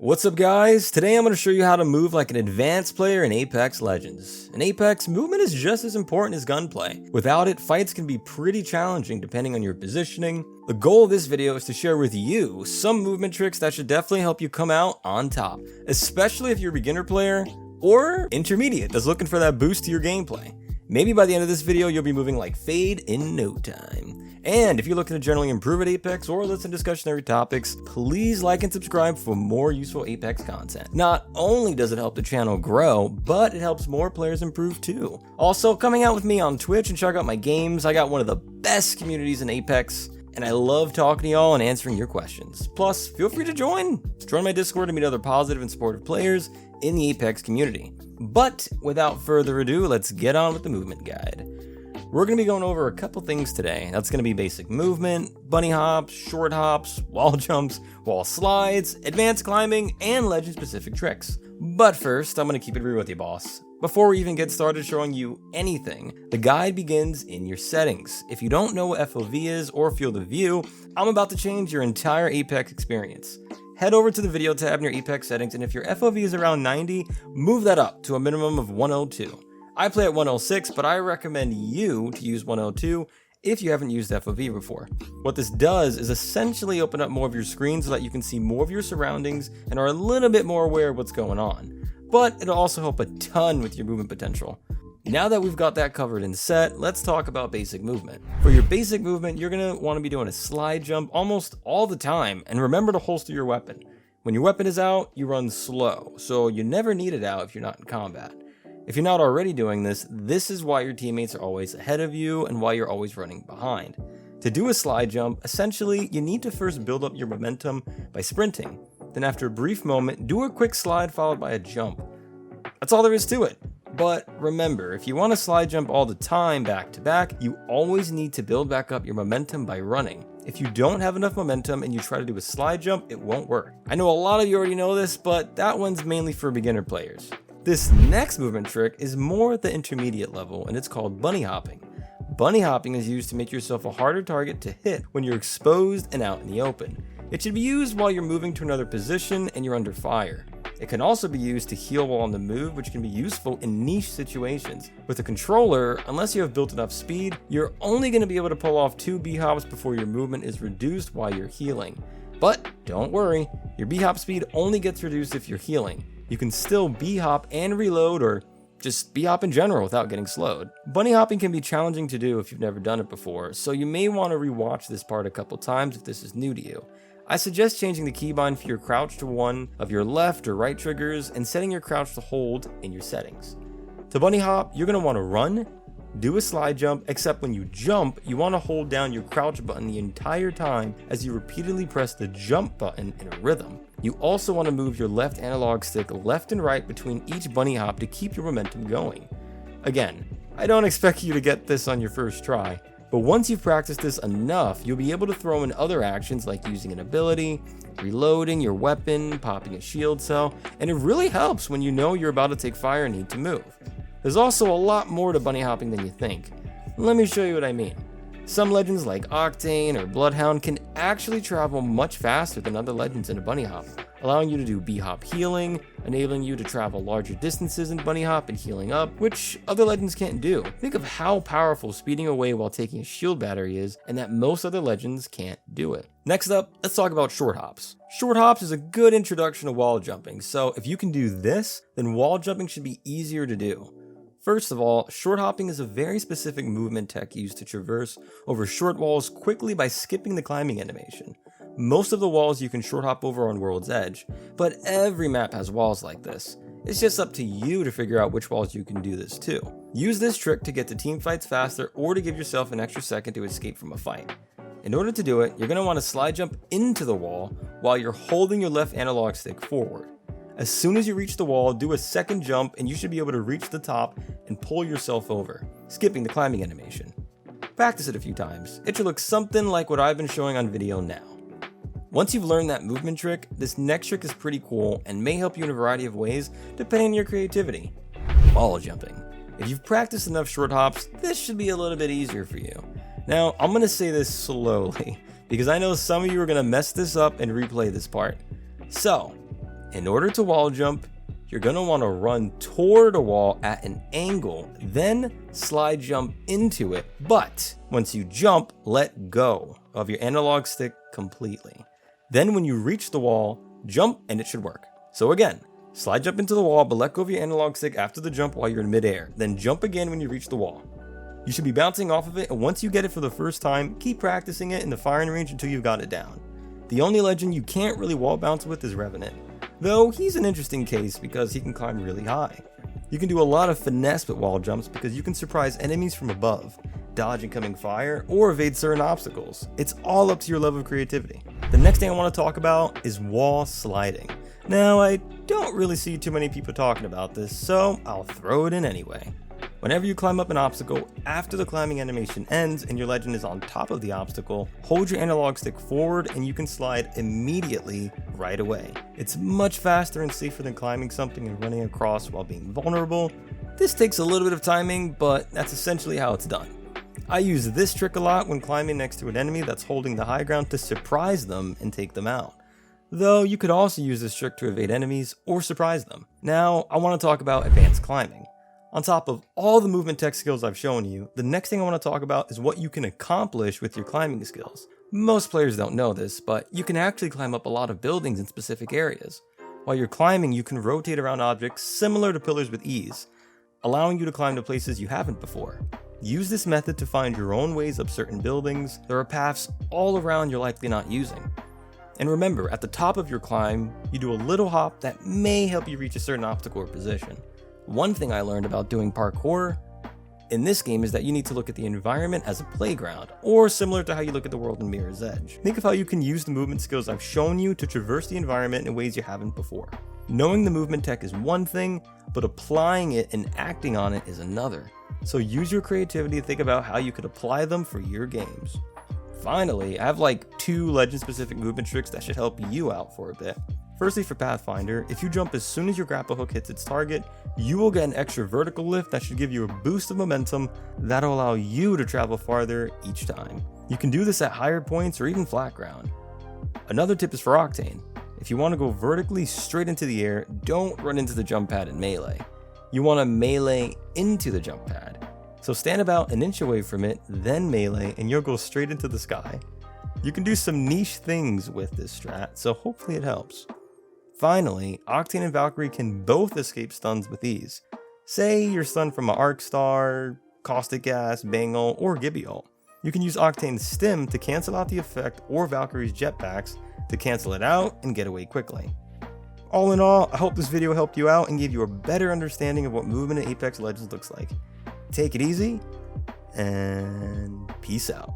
What's up guys? Today I'm going to show you how to move like an advanced player in Apex Legends. In Apex, movement is just as important as gunplay. Without it, fights can be pretty challenging depending on your positioning. The goal of this video is to share with you some movement tricks that should definitely help you come out on top, especially if you're a beginner player or intermediate that's looking for that boost to your gameplay. Maybe by the end of this video, you'll be moving like Fade in no time. And if you're looking to generally improve at Apex or listen to discussionary topics, please like and subscribe for more useful Apex content. Not only does it help the channel grow, but it helps more players improve too. Also, coming out with me on Twitch and check out my games. I got one of the best communities in Apex, and I love talking to y'all and answering your questions. Plus, feel free to join my Discord to meet other positive and supportive players in the Apex community. But without further ado, let's get on with the movement guide. We're going to be going over a couple things today. That's going to be basic movement, bunny hops, short hops, wall jumps, wall slides, advanced climbing, and legend specific tricks. But first, I'm going to keep it real with you, boss. Before we even get started showing you anything, the guide begins in your settings. If you don't know what FOV is or field of view, I'm about to change your entire Apex experience. Head over to the video tab in your Apex settings, and if your FOV is around 90, move that up to a minimum of 102. I play at 106, but I recommend you to use 102 if you haven't used FOV before. What this does is essentially open up more of your screen so that you can see more of your surroundings and are a little bit more aware of what's going on. But it'll also help a ton with your movement potential. Now that we've got that covered and set, let's talk about basic movement. For your basic movement, you're going to want to be doing a slide jump almost all the time, and remember to holster your weapon. When your weapon is out, you run slow, so you never need it out if you're not in combat. If you're not already doing this, this is why your teammates are always ahead of you and why you're always running behind. To do a slide jump, essentially, you need to first build up your momentum by sprinting. Then after a brief moment, do a quick slide followed by a jump. That's all there is to it. But remember, if you want to slide jump all the time back to back, you always need to build back up your momentum by running. If you don't have enough momentum and you try to do a slide jump, it won't work. I know a lot of you already know this, but that one's mainly for beginner players. This next movement trick is more at the intermediate level, and it's called bunny hopping. Bunny hopping is used to make yourself a harder target to hit when you're exposed and out in the open. It should be used while you're moving to another position and you're under fire. It can also be used to heal while on the move, which can be useful in niche situations. With a controller, unless you have built enough speed, you're only going to be able to pull off 2 B-hops before your movement is reduced while you're healing. But don't worry, your B-hop speed only gets reduced if you're healing. You can still B-hop and reload, or just B-hop in general without getting slowed. Bunny hopping can be challenging to do if you've never done it before, so you may want to rewatch this part a couple times if this is new to you. I suggest changing the keybind for your crouch to one of your left or right triggers and setting your crouch to hold in your settings. To bunny hop, you're going to want to run, do a slide jump, except when you jump, you want to hold down your crouch button the entire time as you repeatedly press the jump button in a rhythm. You also want to move your left analog stick left and right between each bunny hop to keep your momentum going. Again, I don't expect you to get this on your first try, but once you've practiced this enough, you'll be able to throw in other actions like using an ability, reloading your weapon, popping a shield cell, and it really helps when you know you're about to take fire and need to move. There's also a lot more to bunny hopping than you think. Let me show you what I mean. Some legends like Octane or Bloodhound can actually travel much faster than other legends in a bunny hop, allowing you to do B-hop healing, enabling you to travel larger distances in bunny hop and healing up, which other legends can't do. Think of how powerful speeding away while taking a shield battery is, and that most other legends can't do it. Next up, let's talk about short hops. Short hops is a good introduction to wall jumping, so if you can do this, then wall jumping should be easier to do. First of all, short hopping is a very specific movement tech used to traverse over short walls quickly by skipping the climbing animation. Most of the walls you can short hop over on World's Edge, but every map has walls like this. It's just up to you to figure out which walls you can do this to. Use this trick to get to team fights faster or to give yourself an extra second to escape from a fight. In order to do it, you're going to want to slide jump into the wall while you're holding your left analog stick forward. As soon as you reach the wall, do a second jump and you should be able to reach the top and pull yourself over, skipping the climbing animation. Practice it a few times. It should look something like what I've been showing on video now. Once you've learned that movement trick, this next trick is pretty cool and may help you in a variety of ways depending on your creativity. Wall jumping. If you've practiced enough short hops, this should be a little bit easier for you. Now, I'm going to say this slowly because I know some of you are going to mess this up and replay this part. So, In order to wall jump, you're going to want to run toward a wall at an angle, then slide jump into it. But once you jump, let go of your analog stick completely. Then when you reach the wall, jump and it should work. So again, slide jump into the wall, but let go of your analog stick after the jump while you're in midair. Then jump again when you reach the wall. You should be bouncing off of it, and once you get it for the first time, keep practicing it in the firing range until you've got it down. The only legend you can't really wall bounce with is Revenant, though he's an interesting case because he can climb really high. You can do a lot of finesse with wall jumps because you can surprise enemies from above, dodge incoming fire, or evade certain obstacles. It's all up to your level of creativity. The next thing I want to talk about is wall sliding. Now, I don't really see too many people talking about this, so I'll throw it in anyway. Whenever you climb up an obstacle, after the climbing animation ends and your legend is on top of the obstacle, hold your analog stick forward and you can slide immediately right away. It's much faster and safer than climbing something and running across while being vulnerable. This takes a little bit of timing, but that's essentially how it's done. I use this trick a lot when climbing next to an enemy that's holding the high ground to surprise them and take them out. Though you could also use this trick to evade enemies or surprise them. Now, I want to talk about advanced climbing. On top of all the movement tech skills I've shown you, the next thing I want to talk about is what you can accomplish with your climbing skills. Most players don't know this, but you can actually climb up a lot of buildings in specific areas. While you're climbing, you can rotate around objects similar to pillars with ease, allowing you to climb to places you haven't before. Use this method to find your own ways up certain buildings. There are paths all around you're likely not using. And remember, at the top of your climb, you do a little hop that may help you reach a certain obstacle or position. One thing I learned about doing parkour in this game is that you need to look at the environment as a playground, or similar to how you look at the world in Mirror's Edge. Think of how you can use the movement skills I've shown you to traverse the environment in ways you haven't before. Knowing the movement tech is one thing, but applying it and acting on it is another. So use your creativity to think about how you could apply them for your games. Finally, I have like 2 legend-specific movement tricks that should help you out for a bit. Firstly, for Pathfinder, if you jump as soon as your grapple hook hits its target, you will get an extra vertical lift that should give you a boost of momentum that'll allow you to travel farther each time. You can do this at higher points or even flat ground. Another tip is for Octane. If you want to go vertically straight into the air, don't run into the jump pad in melee. You want to melee into the jump pad. So stand about an inch away from it, then melee, and you'll go straight into the sky. You can do some niche things with this strat, so hopefully it helps. Finally, Octane and Valkyrie can both escape stuns with ease. Say you're stunned from an Arc Star, Caustic Gas, Bangle, or Gibby ult. You can use Octane's Stim to cancel out the effect or Valkyrie's jetpacks to cancel it out and get away quickly. All in all, I hope this video helped you out and gave you a better understanding of what movement in Apex Legends looks like. Take it easy, and peace out.